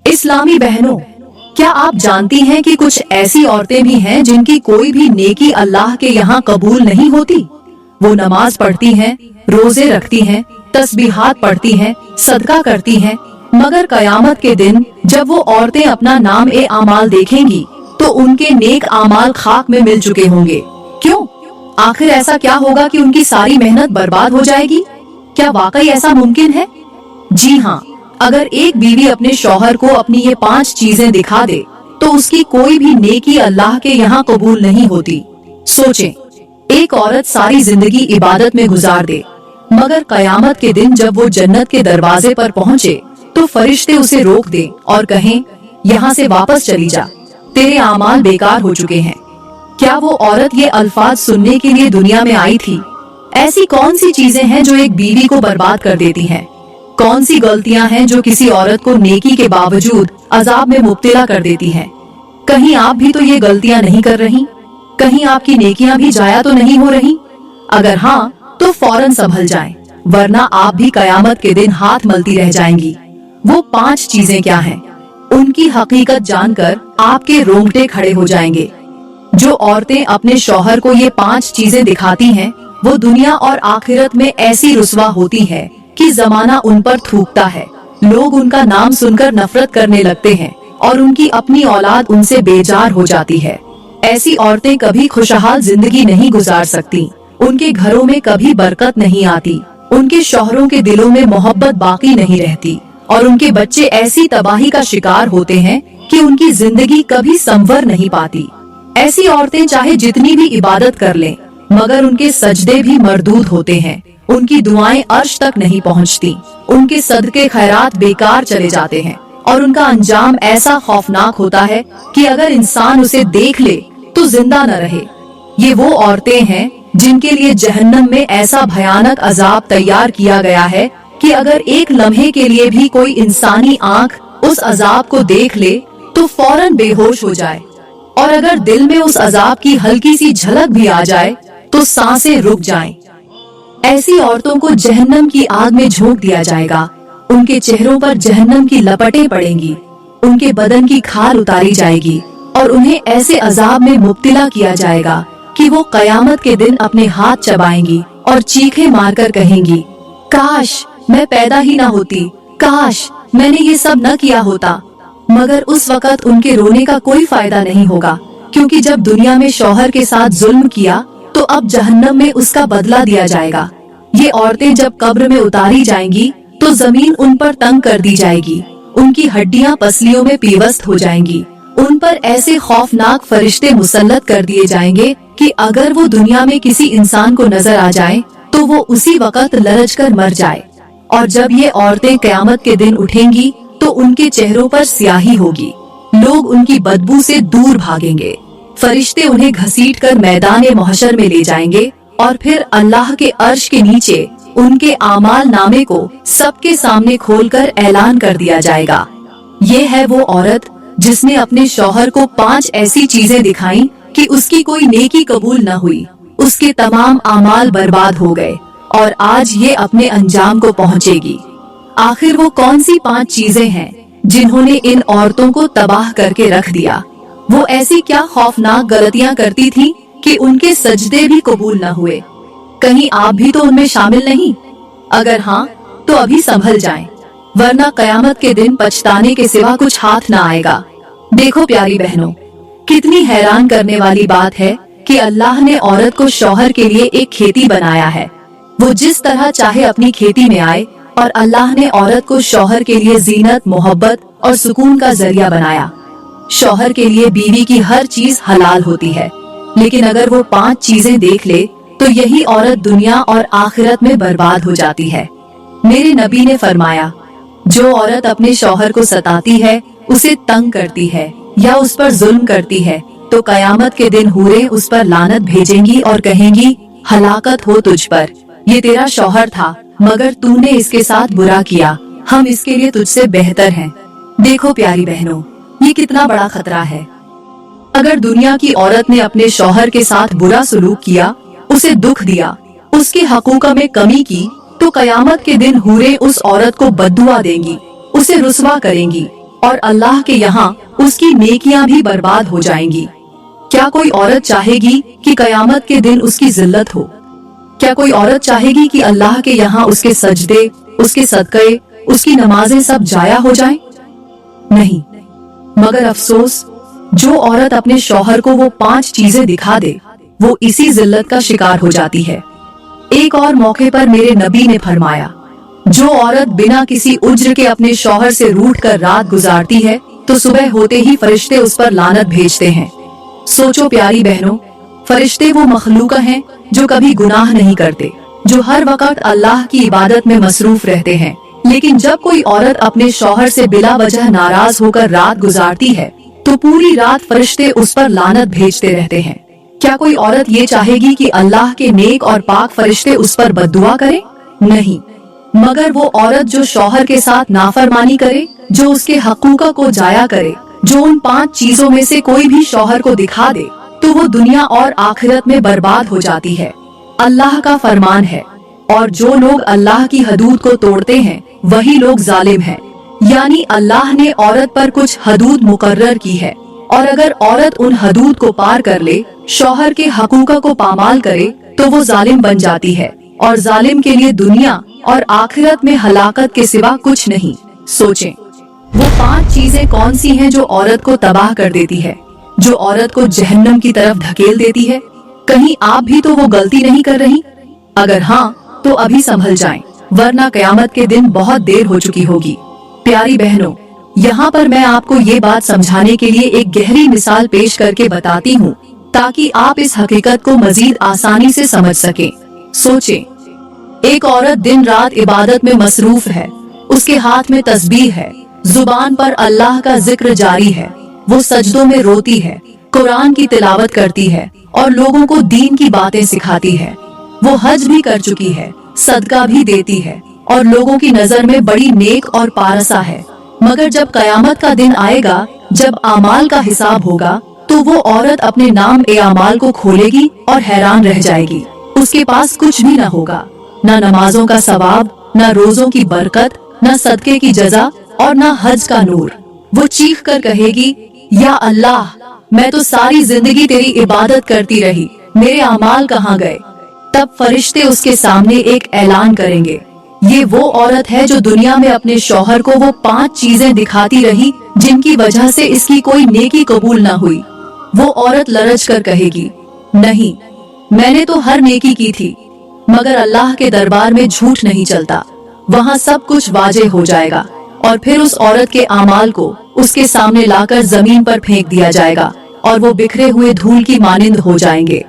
इस्लामी बहनों, क्या आप जानती हैं कि कुछ ऐसी औरतें भी हैं जिनकी कोई भी नेकी अल्लाह के यहाँ कबूल नहीं होती? वो नमाज पढ़ती हैं, रोजे रखती हैं, तस्बीहात पढ़ती हैं, सदका करती हैं, मगर कयामत के दिन जब वो औरतें अपना नाम ए आमाल देखेंगी तो उनके नेक आमाल खाक में मिल चुके होंगे। क्यों? आखिर ऐसा क्या होगा कि उनकी सारी मेहनत बर्बाद हो जाएगी? क्या वाकई ऐसा मुमकिन है? जी हाँ, अगर एक बीवी अपने शौहर को अपनी ये 5 चीजें दिखा दे तो उसकी कोई भी नेकी अल्लाह के यहाँ कबूल नहीं होती। सोचें, एक औरत सारी जिंदगी इबादत में गुजार दे, मगर कयामत के दिन जब वो जन्नत के दरवाजे पर पहुँचे तो फरिश्ते उसे रोक दे और कहें, यहाँ से वापस चली जा, तेरे आमाल बेकार हो चुके हैं। क्या वो औरत ये अल्फाज सुनने के लिए दुनिया में आई थी? ऐसी कौन सी चीजें हैं जो एक बीवी को बर्बाद कर देती हैं? कौन सी गलतियां हैं जो किसी औरत को नेकी के बावजूद अजाब में मुब्तला कर देती हैं? कहीं आप भी तो ये गलतियां नहीं कर रही? कहीं आपकी नेकियां भी जाया तो नहीं हो रही? अगर हाँ, तो फौरन संभल जाएं, वरना आप भी कयामत के दिन हाथ मलती रह जाएंगी। वो 5 चीजें क्या हैं? उनकी हकीकत जानकर आपके रोंगटे खड़े हो जाएंगे। जो औरतें अपने शौहर को ये 5 चीजें दिखाती हैं, वो दुनिया और आखिरत में ऐसी रुस्वा होती है कि जमाना उन पर थूकता है। लोग उनका नाम सुनकर नफरत करने लगते हैं और उनकी अपनी औलाद उनसे बेजार हो जाती है। ऐसी औरतें कभी खुशहाल जिंदगी नहीं गुजार सकती, उनके घरों में कभी बरकत नहीं आती, उनके शौहरों के दिलों में मोहब्बत बाकी नहीं रहती और उनके बच्चे ऐसी तबाही का शिकार होते हैं कि उनकी जिंदगी कभी संवर नहीं पाती। ऐसी औरतें चाहे जितनी भी इबादत कर लें, मगर उनके सजदे भी मरदूद होते हैं, उनकी दुआएं अर्श तक नहीं पहुंचती, उनके सदके खैरात बेकार चले जाते हैं और उनका अंजाम ऐसा खौफनाक होता है कि अगर इंसान उसे देख ले तो जिंदा न रहे। ये वो औरतें हैं जिनके लिए जहन्नम में ऐसा भयानक अजाब तैयार किया गया है कि अगर एक लम्हे के लिए भी कोई इंसानी आंख उस अजाब को देख ले तो फौरन बेहोश हो जाए, और अगर दिल में उस अजाब की हल्की सी झलक भी आ जाए तो सांसें रुक जाएं। ऐसी औरतों को जहन्नम की आग में झोंक दिया जाएगा, उनके चेहरों पर जहन्नम की लपटें पड़ेंगी, उनके बदन की खाल उतारी जाएगी और उन्हें ऐसे अजाब में मुब्तला किया जाएगा कि वो कयामत के दिन अपने हाथ चबाएंगी और चीखें मारकर कहेंगी, काश मैं पैदा ही ना होती, काश मैंने ये सब न किया होता। मगर उस वक़्त उनके रोने का कोई फायदा नहीं होगा, क्योंकि जब दुनिया में शौहर के साथ जुल्म किया तो अब जहन्नम में उसका बदला दिया जाएगा। ये औरतें जब कब्र में उतारी जाएंगी तो जमीन उन पर तंग कर दी जाएगी, उनकी हड्डियां पसलियों में पीवस्त हो जाएंगी, उन पर ऐसे खौफनाक फरिश्ते मुसल्लत कर दिए जाएंगे कि अगर वो दुनिया में किसी इंसान को नजर आ जाए तो वो उसी वक़्त लरज कर मर जाए। और जब ये औरतें क़यामत के दिन उठेंगी तो उनके चेहरों पर स्याही होगी, लोग उनकी बदबू से दूर भागेंगे, फरिश्ते उन्हें घसीटकर मैदान महशर में ले जाएंगे और फिर अल्लाह के अर्श के नीचे उनके आमाल नामे को सबके सामने खोलकर ऐलान कर दिया जाएगा। ये है वो औरत जिसने अपने शौहर को 5 ऐसी चीजें दिखाई कि उसकी कोई नेकी कबूल न हुई, उसके तमाम आमाल बर्बाद हो गए और आज ये अपने अंजाम को पहुँचेगी। आखिर वो कौन सी 5 चीजें हैं जिन्होंने इन औरतों को तबाह करके रख दिया? वो ऐसी क्या खौफनाक गलतियां करती थी कि उनके सजदे भी कबूल न हुए? कहीं आप भी तो उनमें शामिल नहीं? अगर हाँ, तो अभी संभल जाएं, वरना कयामत के दिन पछताने के सिवा कुछ हाथ न आएगा। देखो प्यारी बहनों, कितनी हैरान करने वाली बात है कि अल्लाह ने औरत को शौहर के लिए एक खेती बनाया है। वो जिस तरह चाहे अपनी खेती में आए, और अल्लाह ने औरत को शौहर के लिए जीनत, मोहब्बत और सुकून का जरिया बनाया। शौहर के लिए बीवी की हर चीज हलाल होती है, लेकिन अगर वो 5 चीजें देख ले तो यही औरत दुनिया और आखिरत में बर्बाद हो जाती है। मेरे नबी ने फरमाया, जो औरत अपने शौहर को सताती है, उसे तंग करती है या उस पर जुल्म करती है, तो कयामत के दिन हूरें उस पर लानत भेजेंगी और कहेंगी, हलाकत हो तुझ पर, ये तेरा शौहर था मगर तूने इसके साथ बुरा किया, हम इसके लिए तुझसे बेहतर हैं। देखो प्यारी बहनों, ये कितना बड़ा खतरा है। अगर दुनिया की औरत ने अपने शौहर के साथ बुरा सलूक किया, उसे दुख दिया, उसके हकूक़ में कमी की, तो कयामत के दिन हूरें उस औरत को बद्दुआ देंगी, उसे रुस्वा करेंगी और अल्लाह के यहाँ उसकी नेकियां भी बर्बाद हो जाएंगी। क्या कोई औरत चाहेगी कि कयामत के दिन उसकी जिल्लत हो? क्या कोई औरत चाहेगी कि अल्लाह के यहाँ उसके सजदे, उसके सदक़े, उसकी नमाजें सब जाया हो जाएं? नहीं। मगर अफसोस, जो औरत अपने शौहर को वो 5 चीजें दिखा दे, वो इसी जिल्लत का शिकार हो जाती है। एक और मौके पर मेरे नबी ने फरमाया, जो औरत बिना किसी उज्र के अपने शौहर से रूठ कर रात गुजारती है तो सुबह होते ही फरिश्ते उस पर लानत भेजते हैं। सोचो प्यारी बहनों, फरिश्ते वो मखलूका हैं जो कभी गुनाह नहीं करते, जो हर वक्त अल्लाह की इबादत में मसरूफ रहते हैं। लेकिन जब कोई औरत अपने शौहर से बिला वजह नाराज होकर रात गुजारती है तो पूरी रात फरिश्ते उस पर लानत भेजते रहते हैं। क्या कोई औरत ये चाहेगी कि अल्लाह के नेक और पाक फरिश्ते उस पर बद्दुआ करें? नहीं। मगर वो औरत जो शौहर के साथ नाफरमानी करे, जो उसके हकूका को जाया करे, जो उन 5 चीजों में से कोई भी शौहर को दिखा दे, तो वो दुनिया और आखिरत में बर्बाद हो जाती है। अल्लाह का फरमान है, और जो लोग अल्लाह की हदूद को तोड़ते हैं वही लोग जालिम हैं। यानी अल्लाह ने औरत पर कुछ हदूद मुकर्रर की है, और अगर औरत उन हदूद को पार कर ले, शौहर के हकूका को पामाल करे, तो वो जालिम बन जाती है, और जालिम के लिए दुनिया और आखिरत में हलाकत के सिवा कुछ नहीं। सोचें, वो 5 चीजें कौन सी हैं जो औरत को तबाह कर देती है, जो औरत को जहन्नम की तरफ धकेल देती है? कहीं आप भी तो वो गलती नहीं कर रही? अगर हाँ, तो अभी संभल जाएं, वरना कयामत के दिन बहुत देर हो चुकी होगी। प्यारी बहनों, यहाँ पर मैं आपको ये बात समझाने के लिए एक गहरी मिसाल पेश करके बताती हूँ, ताकि आप इस हकीकत को मजीद आसानी से समझ सकें। सोचें, एक औरत दिन रात इबादत में मसरूफ है, उसके हाथ में तस्बीह है, जुबान पर अल्लाह का जिक्र जारी है, वो सजदों में रोती है, कुरान की तिलावत करती है और लोगों को दीन की बातें सिखाती है। वो हज भी कर चुकी है, सदका भी देती है और लोगों की नजर में बड़ी नेक और पारसा है। मगर जब कयामत का दिन आएगा, जब आमाल का हिसाब होगा, तो वो औरत अपने नाम ए आमाल को खोलेगी और हैरान रह जाएगी। उसके पास कुछ भी न होगा, न नमाजों का सवाब, न रोजों की बरकत, न सदके की जजा और न हज का नूर। वो चीख कर कहेगी, या अल्लाह, मैं तो सारी जिंदगी तेरी इबादत करती रही, मेरे अमाल कहाँ गए? तब फरिश्ते उसके सामने एक ऐलान करेंगे, ये वो औरत है जो दुनिया में अपने शौहर को वो 5 चीजें दिखाती रही जिनकी वजह से इसकी कोई नेकी कबूल न हुई। वो औरत लरज कर कहेगी, नहीं, मैंने तो हर नेकी की थी। मगर अल्लाह के दरबार में झूठ नहीं चलता, वहाँ सब कुछ वाजे हो जाएगा और फिर उस औरत के आमाल को उसके सामने लाकर जमीन पर फेंक दिया जाएगा और वो बिखरे हुए धूल की मानिंद हो जाएंगे।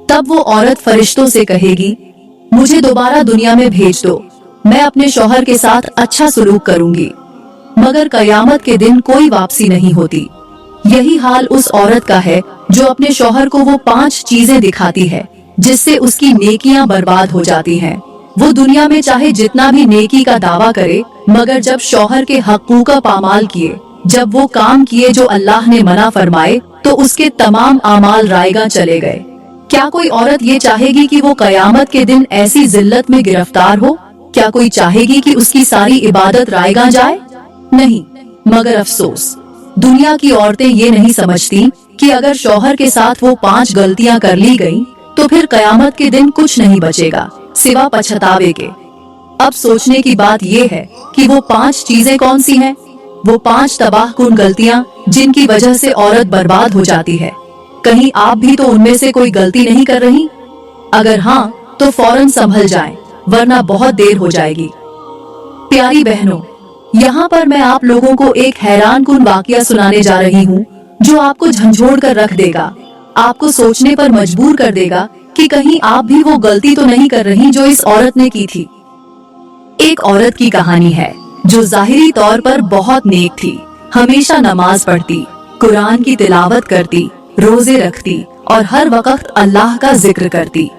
तब वो औरत फरिश्तों से कहेगी, मुझे दोबारा दुनिया में भेज दो, मैं अपने शौहर के साथ अच्छा सलूक करूंगी। मगर कयामत के दिन कोई वापसी नहीं होती। यही हाल उस औरत का है जो अपने शौहर को वो 5 चीजें दिखाती है जिससे उसकी नेकियां बर्बाद हो जाती हैं। वो दुनिया में चाहे जितना भी नेकी का दावा करे, मगर जब शौहर के हकूक का पामाल किए, जब वो काम किए जो अल्लाह ने मना फरमाए, तो उसके तमाम आमाल रायगा चले गए। क्या कोई औरत ये चाहेगी कि वो कयामत के दिन ऐसी जिल्लत में गिरफ्तार हो? क्या कोई चाहेगी कि उसकी सारी इबादत रायगा जाए? नहीं। मगर अफसोस, दुनिया की औरतें ये नहीं समझती कि अगर शौहर के साथ वो 5 गलतियां कर ली गयी, तो फिर कयामत के दिन कुछ नहीं बचेगा सिवा पछतावे के। अब सोचने की बात ये है कि वो 5 चीजें कौन सी हैं? वो 5 तबाहकुन गलतियां जिनकी वजह से औरत बर्बाद हो जाती है। कहीं आप भी तो उनमें से कोई गलती नहीं कर रही? अगर हाँ, तो फौरन संभल जाएं, वरना बहुत देर हो जाएगी। प्यारी बहनों, यहाँ पर मैं आप लोगों को एक हैरान कुन वाकया सुनाने जा रही हूँ जो आपको झंझोड़ कर रख देगा, आपको सोचने पर मजबूर कर देगा कि कहीं आप भी वो गलती तो नहीं कर रही जो इस औरत ने की थी। एक औरत की कहानी है जो जाहिरी तौर पर बहुत नेक थी, हमेशा नमाज पढ़ती, कुरान की तिलावत करती, रोजे रखती और हर वक्त अल्लाह का जिक्र करती।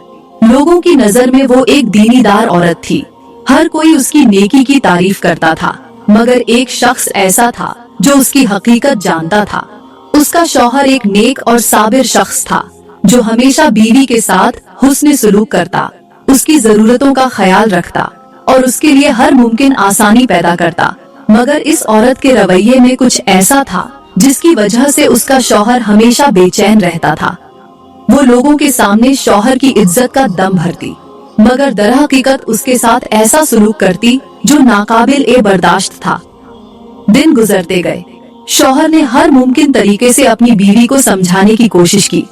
लोगों की नजर में वो एक दीनीदार औरत थी। हर कोई उसकी नेकी की तारीफ करता था, मगर एक शख्स ऐसा था जो उसकी हकीकत जानता था। उसका शौहर एक नेक और साबिर शख्स था जो हमेशा बीवी के साथ हुस्न सलूक करता, उसकी जरूरतों का ख्याल रखता और उसके लिए हर मुमकिन आसानी पैदा करता। मगर इस औरत के रवैये में कुछ ऐसा था जिसकी वजह से उसका शौहर हमेशा बेचैन रहता था। वो लोगों के सामने शौहर की इज्जत का दम भरती, मगर दरहकीकत उसके साथ ऐसा सलूक करती जो नाकाबिल बर्दाश्त था। दिन गुजरते गए। शौहर ने हर मुमकिन तरीके से अपनी बीवी को समझाने की कोशिश की,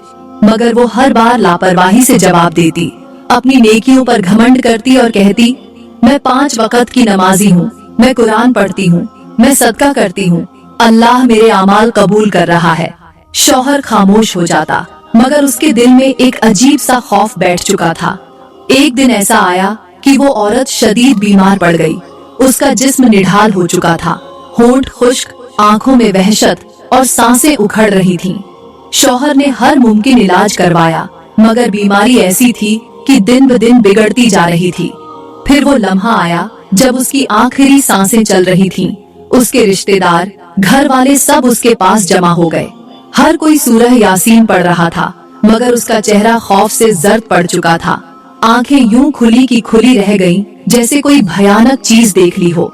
मगर वो हर बार लापरवाही से जवाब देती, अपनी नेकियों पर घमंड करती और कहती, मैं 5 वक्त की नमाजी हूँ, मैं कुरान पढ़ती हूँ, मैं सदका करती हूँ, अल्लाह मेरे अमाल कबूल कर रहा है। शौहर खामोश हो जाता, मगर उसके दिल में एक अजीब सा खौफ बैठ चुका था। एक दिन ऐसा आया कि वो औरत शदीद बीमार पड़ गई। उसका जिस्म निढाल हो चुका था, होंठ खुश्क, आंखों में वहशत और सांसें उखड़ रही थीं। शौहर ने हर मुमकिन इलाज करवाया, मगर बीमारी ऐसी थी कि दिन ब दिन बिगड़ती जा रही थी। फिर वो लम्हा आया जब उसकी आखिरी सांसें चल रही थीं। उसके रिश्तेदार, घर वाले सब उसके पास जमा हो गए। हर कोई सूरह यासीन पढ़ रहा था, मगर उसका चेहरा खौफ से जर्द पड़ चुका था। आंखें यूं खुली की खुली रह गईं, जैसे कोई भयानक चीज देख ली हो।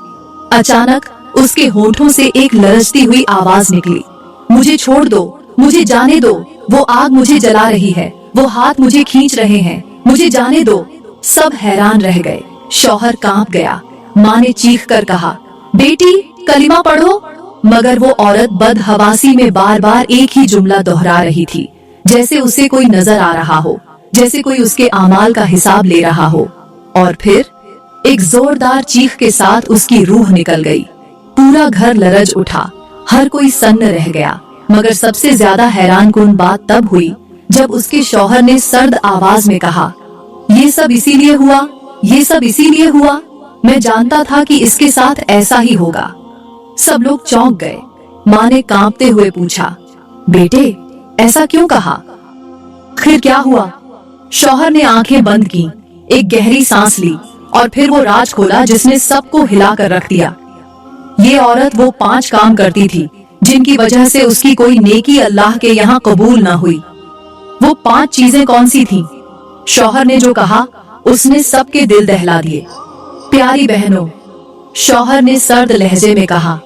अचानक उसके होठों से एक लरजती हुई आवाज निकली, मुझे छोड़ दो, मुझे जाने दो, वो आग मुझे जला रही है, वो हाथ मुझे खींच रहे हैं, मुझे जाने दो। सब हैरान रह गए। शौहर कांप गया। माँ ने चीख कर कहा, बेटी कलिमा पढ़ो। मगर वो औरत बदहवासी में बार बार एक ही जुमला दोहरा रही थी, जैसे उसे कोई नजर आ रहा हो, जैसे कोई उसके आमाल का हिसाब ले रहा हो। और फिर एक जोरदार चीख के साथ उसकी रूह निकल गई। पूरा घर लरज उठा, हर कोई सन्न रह गया। मगर सबसे ज्यादा हैरान कुन बात तब हुई जब उसके शौहर ने सर्द आवाज में कहा, ये सब इसीलिए हुआ, ये सब इसीलिए हुआ। मैं जानता था कि इसके साथ ऐसा ही होगा। सब लोग चौंक गए। माँ ने कांपते हुए पूछा, बेटे ऐसा क्यों कहा? फिर क्या हुआ? शौहर ने आंखें बंद की, एक गहरी सांस ली और फिर वो राज खोला जिसने सबको हिला कर रख दिया। ये औरत वो 5 काम करती थी जिनकी वजह से उसकी कोई नेकी अल्लाह के यहाँ कबूल न हुई। वो 5 चीजें कौन सी थीं? शौहर ने जो कहा उसने सबके दिल दहला दिए। प्यारी बहनों, शौहर ने सर्द लहजे में कहा,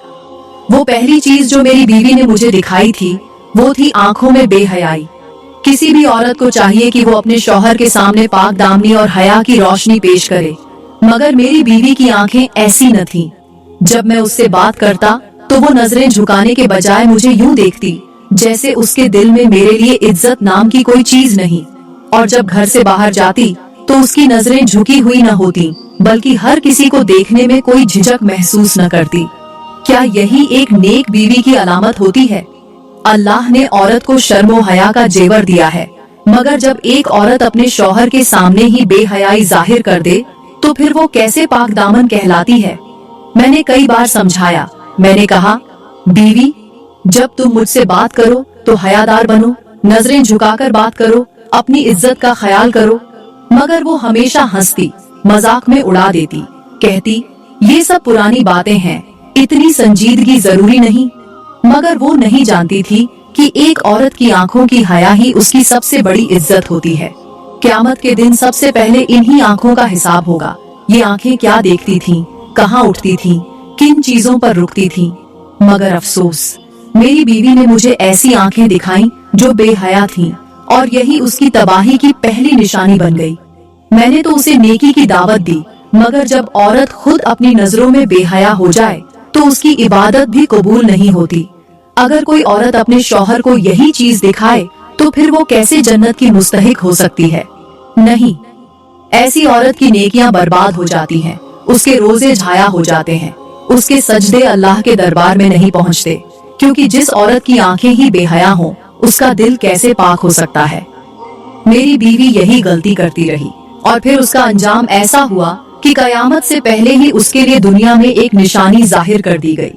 वो पहली चीज जो मेरी बीवी ने मुझे दिखाई थी वो थी आंखों में बेहयाई। किसी भी औरत को चाहिए कि वो अपने शौहर के सामने पाक दामनी और हया की रोशनी पेश करे, मगर मेरी बीवी की आंखें ऐसी न थीं। जब मैं उससे बात करता तो वो नजरें झुकाने के बजाय मुझे यूं देखती जैसे उसके दिल में मेरे लिए इज्जत नाम की कोई चीज नहीं। और जब घर से बाहर जाती तो उसकी नजरें झुकी हुई न होती, बल्कि हर किसी को देखने में कोई झिझक महसूस न करती। क्या यही एक नेक बीवी की अलामत होती है? अल्लाह ने औरत को शर्मो हया का जेवर दिया है, मगर जब एक औरत अपने शौहर के सामने ही बेहयाई जाहिर कर दे तो फिर वो कैसे पाक दामन कहलाती है? मैंने कई बार समझाया। मैंने कहा, बीवी जब तुम मुझसे बात करो तो हयादार बनो, नजरें झुकाकर बात करो, अपनी इज्जत का ख्याल करो। मगर वो हमेशा हंसती, मजाक में उड़ा देती, कहती ये सब पुरानी बातें हैं, इतनी संजीदगी जरूरी नहीं। मगर वो नहीं जानती थी कि एक औरत की आंखों की हया ही उसकी सबसे बड़ी इज्जत होती है। क़यामत के दिन सबसे पहले इन्हीं आंखों का हिसाब होगा। ये आंखें क्या देखती थीं, कहाँ उठती थीं, किन चीजों पर रुकती थीं। मगर अफसोस, मेरी बीवी ने मुझे ऐसी आंखें दिखाईं जो बेहया थीं, और यही उसकी तबाही की पहली निशानी बन गई। मैंने तो उसे नेकी की दावत दी, मगर जब औरत खुद अपनी नजरों में बेहया हो जाए तो उसकी इबादत भी कबूल नहीं होती। अगर कोई औरत अपने शौहर को यही चीज दिखाए तो फिर वो कैसे जन्नत की मुस्तहिक हो सकती है? नहीं, ऐसी औरत की नेकियां बर्बाद हो जाती हैं, उसके रोजे झाया हो जाते हैं, उसके सजदे अल्लाह के दरबार में नहीं पहुंचते, क्योंकि जिस औरत की आंखें ही बेहया हों उसका दिल कैसे पाक हो सकता है? मेरी बीवी यही गलती करती रही और फिर उसका अंजाम ऐसा हुआ कि कयामत से पहले ही उसके लिए दुनिया में एक निशानी जाहिर कर दी गई।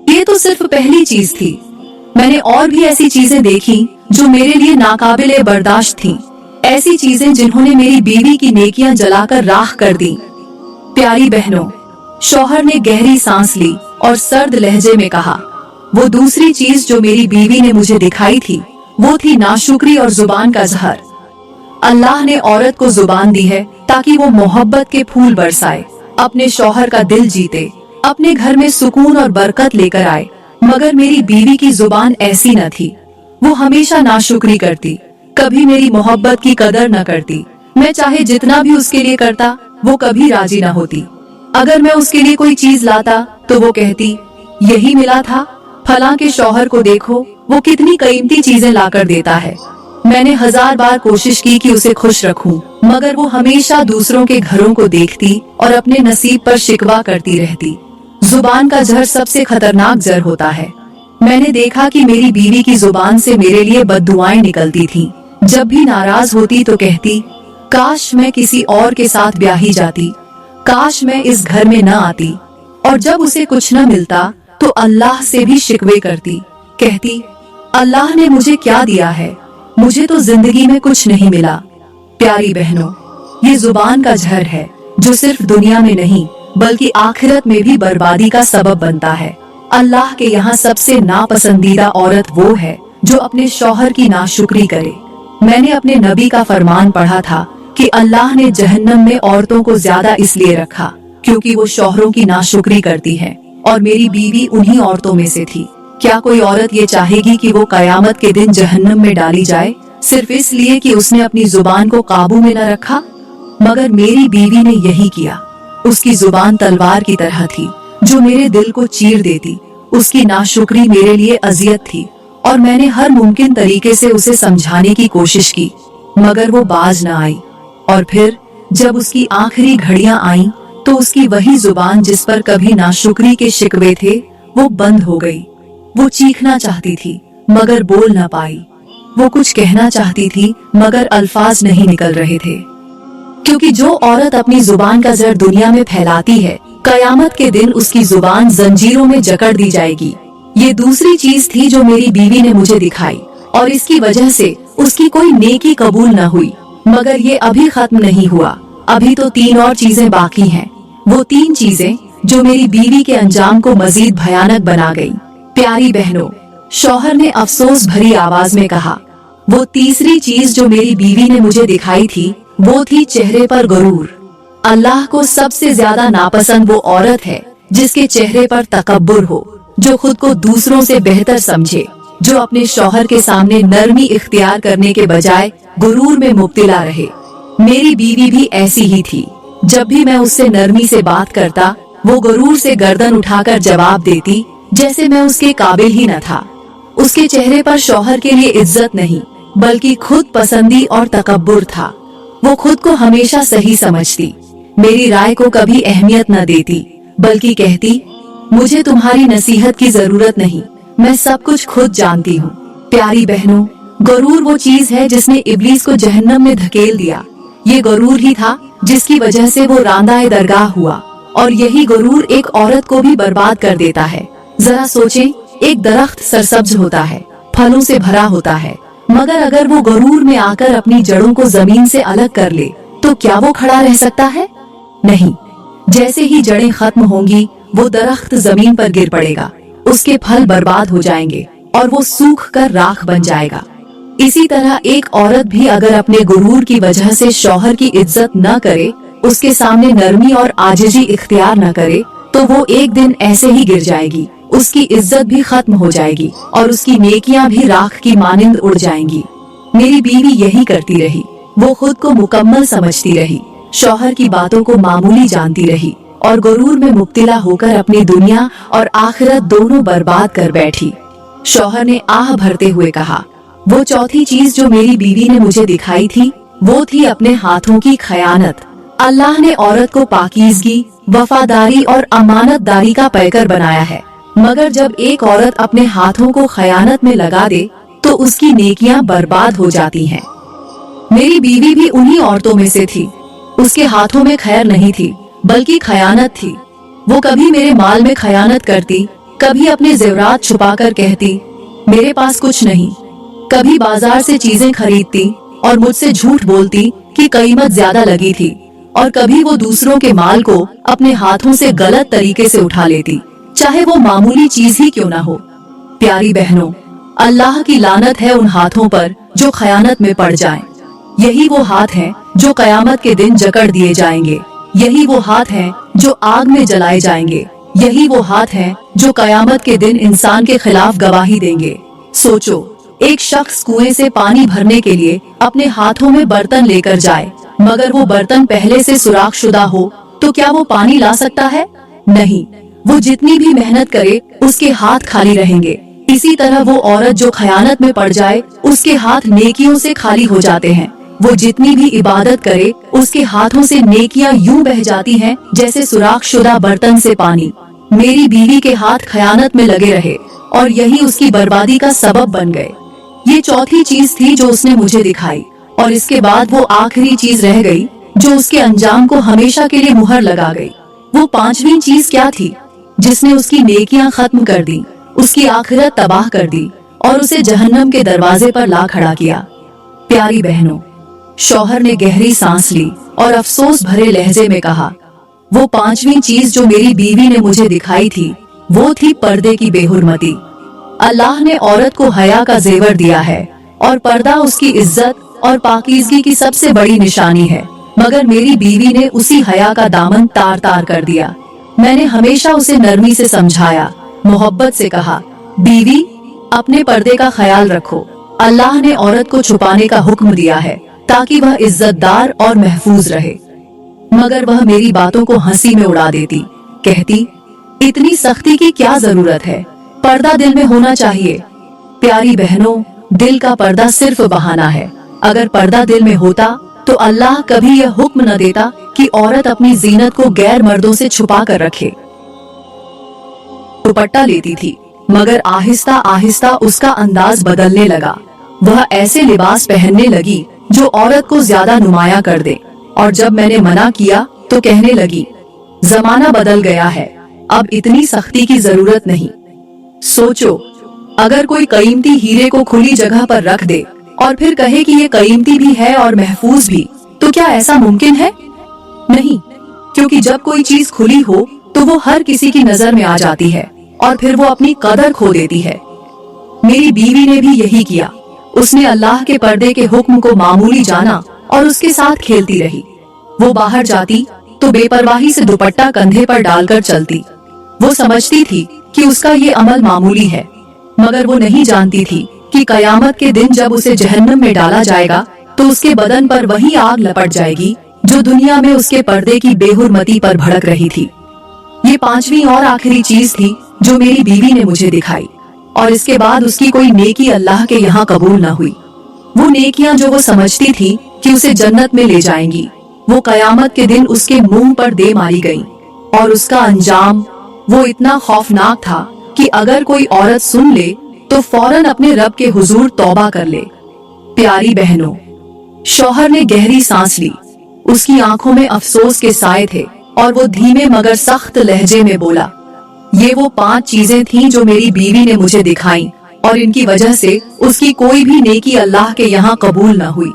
ये तो सिर्फ पहली चीज थी। मैंने और भी ऐसी चीजें देखी जो मेरे लिए नाकाबिले बर्दाश्त थीं। ऐसी चीजें जिन्होंने मेरी बीवी की नेकियां जलाकर राख कर दी। प्यारी बहनों, शौहर ने गहरी सांस ली और सर्द लहजे में कहा, वो दूसरी चीज जो मेरी बीवी ने मुझे दिखाई थी वो थी नाशुक्री और जुबान का जहर। अल्लाह ने औरत को जुबान दी है ताकि वो मोहब्बत के फूल बरसाए, अपने शौहर का दिल जीते, अपने घर में सुकून और बरकत लेकर आए। मगर मेरी बीवी की जुबान ऐसी न थी। वो हमेशा नाशुक्री करती, कभी मेरी मोहब्बत की कदर न करती। मैं चाहे जितना भी उसके लिए करता, वो कभी राजी न होती। अगर मैं उसके लिए कोई चीज लाता तो वो कहती, यही मिला था, फलां के शौहर को देखो, वो कितनी कीमती चीजें लाकर देता है। मैंने 1000 बार कोशिश की कि उसे खुश रखूं, मगर वो हमेशा दूसरों के घरों को देखती और अपने नसीब पर शिकवा करती रहती। जुबान का जहर सबसे खतरनाक जहर होता है। मैंने देखा कि मेरी बीवी की जुबान से मेरे लिए बद्दुआएं निकलती थीं। जब भी नाराज होती तो कहती, काश मैं किसी और के साथ ब्याही जाती, काश मैं इस घर में न आती। और जब उसे कुछ न मिलता तो अल्लाह से भी शिकवे करती, कहती, अल्लाह ने मुझे क्या दिया है, मुझे तो जिंदगी में कुछ नहीं मिला। प्यारी बहनों, ये जुबान का जहर है जो सिर्फ दुनिया में नहीं बल्कि आखिरत में भी बर्बादी का सबब बनता है। अल्लाह के यहाँ सबसे नापसंदीदा औरत वो है जो अपने शौहर की नाशुक्री करे। मैंने अपने नबी का फरमान पढ़ा था कि अल्लाह ने जहन्नम में औरतों को ज्यादा इसलिए रखा क्योंकि वो शौहरों की नाशुक्री करती है, और मेरी बीवी उन्हीं औरतों में से थी। क्या कोई औरत ये चाहेगी कि वो कयामत के दिन जहन्नम में डाली जाए सिर्फ इसलिए कि उसने अपनी जुबान को काबू में न रखा? मगर मेरी बीवी ने यही किया। उसकी जुबान तलवार की तरह थी जो मेरे दिल को चीर देती। उसकी नाशुक्री मेरे लिए अजियत थी और मैंने हर मुमकिन तरीके से उसे समझाने की कोशिश की, मगर वो बाज न आई। और फिर जब उसकी आखिरी घड़ियां आईं तो उसकी वही जुबान जिस पर कभी नाशुक्री के शिकवे थे वो बंद हो गई। वो चीखना चाहती थी मगर बोल न पाई। वो कुछ कहना चाहती थी मगर अल्फाज नहीं निकल रहे थे। क्योंकि जो औरत अपनी जुबान का जहर दुनिया में फैलाती है, कयामत के दिन उसकी जुबान जंजीरों में जकड़ दी जाएगी। ये दूसरी चीज थी जो मेरी बीवी ने मुझे दिखाई और इसकी वजह से उसकी कोई नेकी कबूल न हुई। मगर ये अभी खत्म नहीं हुआ, अभी तो 3 और चीजें बाकी हैं। वो 3 चीजें जो मेरी बीवी के अंजाम को मजीद भयानक बना गई। प्यारी बहनों, शौहर ने अफसोस भरी आवाज में कहा, वो तीसरी चीज जो मेरी बीवी ने मुझे दिखाई थी वो थी चेहरे पर गुरूर। अल्लाह को सबसे ज्यादा नापसंद वो औरत है जिसके चेहरे पर तकब्बुर हो, जो खुद को दूसरों से बेहतर समझे, जो अपने शौहर के सामने नरमी इख्तियार करने के बजाय गुरूर में मुब्तिला रहे। मेरी बीवी भी ऐसी ही थी। जब भी मैं उससे नरमी से बात करता, वो गुरूर से गर्दन उठाकर जवाब देती जैसे मैं उसके काबिल ही न था। उसके चेहरे पर शौहर के लिए इज्जत नहीं बल्कि खुद पसंदी और तकब्बुर था। वो खुद को हमेशा सही समझती, मेरी राय को कभी अहमियत न देती बल्कि कहती, मुझे तुम्हारी नसीहत की जरूरत नहीं, मैं सब कुछ खुद जानती हूँ। प्यारी बहनों, गुरूर वो चीज है जिसने इब्लीस को जहन्नम में धकेल दिया। ये गुरूर ही था जिसकी वजह से वो रांदाए दरगाह हुआ, और यही गुरूर एक औरत को भी बर्बाद कर देता है। जरा सोचें, एक दरख्त सरसब्ज होता है, फलों से भरा होता है, मगर अगर वो गुरूर में आकर अपनी जड़ों को जमीन से अलग कर ले तो क्या वो खड़ा रह सकता है? नहीं। जैसे ही जड़ें खत्म होंगी वो दरख्त जमीन पर गिर पड़ेगा, उसके फल बर्बाद हो जाएंगे और वो सूख कर राख बन जाएगा। इसी तरह एक औरत भी अगर अपने गुरूर की वजह से शौहर की इज्जत न करे, उसके सामने नरमी और आजिजी इख्तियार न करे, तो वो एक दिन ऐसे ही गिर जाएगी। उसकी इज्जत भी खत्म हो जाएगी और उसकी नेकियां भी राख की मानिंद उड़ जाएंगी। मेरी बीवी यही करती रही। वो खुद को मुकम्मल समझती रही, शौहर की बातों को मामूली जानती रही और गुरूर में मुब्तिला होकर अपनी दुनिया और आखिरत दोनों बर्बाद कर बैठी। शौहर ने आह भरते हुए कहा, वो चौथी चीज जो मेरी बीवी ने मुझे दिखाई थी वो थी अपने हाथों की खयानत। अल्लाह ने औरत को पाकीज़गी, वफादारी और अमानतदारी का पैकर बनाया है, मगर जब एक औरत अपने हाथों को खयानत में लगा दे तो उसकी नेकियां बर्बाद हो जाती हैं। मेरी बीवी भी उन्हीं औरतों में से थी। उसके हाथों में खैर नहीं थी बल्कि खयानत थी। वो कभी मेरे माल में खयानत करती, कभी अपने जेवरात छुपाकर कहती मेरे पास कुछ नहीं, कभी बाजार से चीजें खरीदती और मुझसे झूठ बोलती कि कीमत ज्यादा लगी थी, और कभी वो दूसरों के माल को अपने हाथों से गलत तरीके से उठा लेती, चाहे वो मामूली चीज ही क्यों ना हो। प्यारी बहनों, अल्लाह की लानत है उन हाथों पर जो खयानत में पड़ जाएं। यही वो हाथ हैं जो कयामत के दिन जकड़ दिए जाएंगे। यही वो हाथ हैं जो आग में जलाए जाएंगे। यही वो हाथ हैं जो कयामत के दिन इंसान के खिलाफ गवाही देंगे। सोचो, एक शख्स कुएं से पानी भरने के लिए अपने हाथों में बर्तन लेकर जाए, मगर वो बर्तन पहले से सुराख शुदा हो तो क्या वो पानी ला सकता है? नहीं। वो जितनी भी मेहनत करे उसके हाथ खाली रहेंगे। इसी तरह वो औरत जो खयानत में पड़ जाए उसके हाथ नेकियों से खाली हो जाते हैं। वो जितनी भी इबादत करे उसके हाथों से नेकियां यूं बह जाती हैं जैसे सुराख शुदा बर्तन से पानी। मेरी बीवी के हाथ खयानत में लगे रहे और यही उसकी बर्बादी का सबब बन गए। ये चौथी चीज थी जो उसने मुझे दिखाई, और इसके बाद वो आखिरी चीज रह गई जो उसके अंजाम को हमेशा के लिए मुहर लगा गई। वो पांचवी चीज क्या थी जिसने उसकी नेकियां खत्म कर दी, उसकी आखिरत तबाह कर दी और उसे जहन्नम के दरवाजे पर ला खड़ा किया। प्यारी बहनों, शौहर ने गहरी सांस ली और अफसोस भरे लहजे में कहा, वो पांचवी चीज जो मेरी बीवी ने मुझे दिखाई थी वो थी पर्दे की बेहुरमती। अल्लाह ने औरत को हया का जेवर दिया है और पर्दा उसकी इज्जत और पाकीज़गी की सबसे बड़ी निशानी है, मगर मेरी बीवी ने उसी हया का दामन तार तार कर दिया। मैंने हमेशा उसे नरमी से समझाया, मोहब्बत से कहा, बीवी अपने पर्दे का ख्याल रखो। अल्लाह ने औरत को छुपाने का हुक्म दिया है ताकि वह इज्जतदार और महफूज रहे, मगर वह मेरी बातों को हंसी में उड़ा देती, कहती, इतनी सख्ती की क्या जरूरत है, पर्दा दिल में होना चाहिए। प्यारी बहनों, दिल का पर्दा सिर्फ बहाना है। अगर पर्दा दिल में होता तो अल्लाह कभी यह हुक्म न देता कि औरत अपनी जीनत को गैर मर्दों से छुपा कर रखे। दुपट्टा लेती थी, मगर आहिस्ता आहिस्ता उसका अंदाज बदलने लगा। वह ऐसे लिबास पहनने लगी जो औरत को ज्यादा नुमाया कर दे, और जब मैंने मना किया तो कहने लगी, जमाना बदल गया है, अब इतनी सख्ती की जरूरत नहीं। सोचो, अगर कोई कीमती हीरे को खुली जगह पर रख दे और फिर कहे कि ये कीमती भी है और महफूज भी, तो क्या ऐसा मुमकिन है? नहीं, क्योंकि जब कोई चीज खुली हो तो वो हर किसी की नजर में आ जाती है और फिर वो अपनी कदर खो देती है। मेरी बीवी ने भी यही किया। उसने अल्लाह के पर्दे के हुक्म को मामूली जाना और उसके साथ खेलती रही। वो बाहर जाती तो बेपरवाही से दुपट्टा कंधे पर डालकर चलती। वो समझती थी कि उसका ये अमल मामूली है, मगर वो नहीं जानती थी कि कयामत के दिन जब उसे जहन्नम में डाला जाएगा तो उसके बदन पर वही आग लपट जाएगी जो दुनिया में उसके पर्दे की बेहुरमती पर भड़क रही थी। ये पांचवी और आखिरी चीज थी जो मेरी बीवी ने मुझे दिखाई, और इसके बाद उसकी कोई नेकी अल्लाह के यहाँ कबूल न हुई। वो नेकियां जो वो समझती थी कि उसे जन्नत में ले जाएंगी, वो कयामत के दिन उसके मुंह पर दे मारी गई, और उसका अंजाम वो इतना खौफनाक था कि अगर कोई औरत सुन ले तो फौरन अपने रब के हुजूर तौबा कर ले। प्यारी बहनों, शौहर ने गहरी सांस ली। उसकी आंखों में अफसोस के साए थे और वो धीमे मगर सख्त लहजे में बोला, ये वो 5 चीजें थीं जो मेरी बीवी ने मुझे दिखाई, और इनकी वजह से उसकी कोई भी नेकी अल्लाह के यहाँ कबूल न हुई।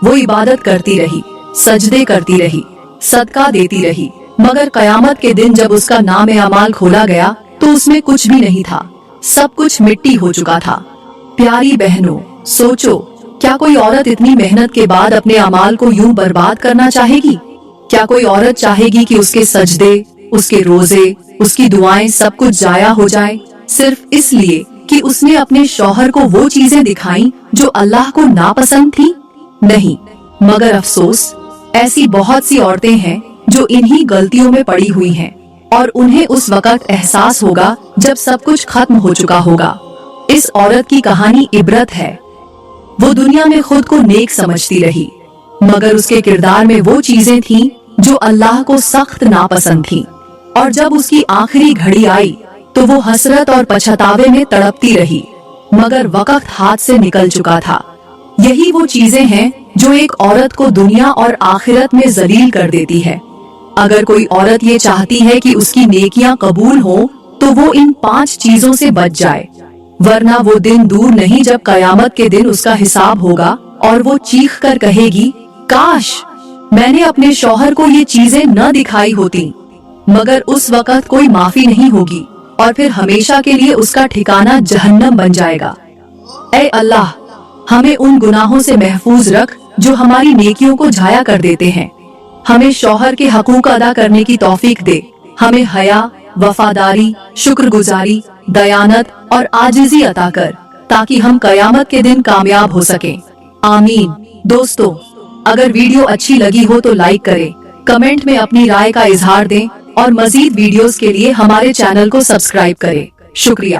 वो इबादत करती रही, सजदे करती रही, सदका देती रही, मगर कयामत के दिन जब उसका नाम अमाल खोला गया तो उसमें कुछ भी नहीं था। सब कुछ मिट्टी हो चुका था। प्यारी बहनों, सोचो, क्या कोई औरत इतनी मेहनत के बाद अपने अमाल को यूं बर्बाद करना चाहेगी? क्या कोई औरत चाहेगी कि उसके सजदे, उसके रोजे, उसकी दुआएं सब कुछ जाया हो जाए सिर्फ इसलिए कि उसने अपने शौहर को वो चीजें दिखाई जो अल्लाह को नापसंद थी? नहीं, मगर अफसोस, ऐसी बहुत सी औरतें हैं जो इन्हीं गलतियों में पड़ी हुई हैं, और उन्हें उस वक्त एहसास होगा जब सब कुछ खत्म हो चुका होगा। इस औरत की कहानी इबरत है। वो दुनिया में खुद को नेक समझती रही, मगर उसके किरदार में वो चीजें थीं जो अल्लाह को सख्त नापसंद थीं, और जब उसकी आखिरी घड़ी आई तो वो हसरत और पछतावे में तड़पती रही, मगर वक्त हाथ से निकल चुका था। यही वो चीजें हैं जो एक औरत को दुनिया और आखिरत में जलील कर देती है। अगर कोई औरत ये चाहती है कि उसकी नेकियां कबूल हो तो वो इन 5 चीजों से बच जाए, वरना वो दिन दूर नहीं जब कयामत के दिन उसका हिसाब होगा और वो चीख कर कहेगी, काश मैंने अपने शौहर को ये चीजें न दिखाई होती। मगर उस वक्त कोई माफी नहीं होगी और फिर हमेशा के लिए उसका ठिकाना जहन्नम बन जाएगा। ऐ अल्लाह, हमें उन गुनाहों से महफूज रख जो हमारी नेकियों को झाया कर देते हैं। हमें शौहर के हकूक अदा करने की तौफीक दे। हमें हया, वफादारी, शुक्रगुजारी, दयानत और आजिज़ी अता कर, ताकि हम कयामत के दिन कामयाब हो सकें। आमीन। दोस्तों, अगर वीडियो अच्छी लगी हो तो लाइक करें, कमेंट में अपनी राय का इजहार दें और मजीद वीडियोस के लिए हमारे चैनल को सब्सक्राइब करें। शुक्रिया।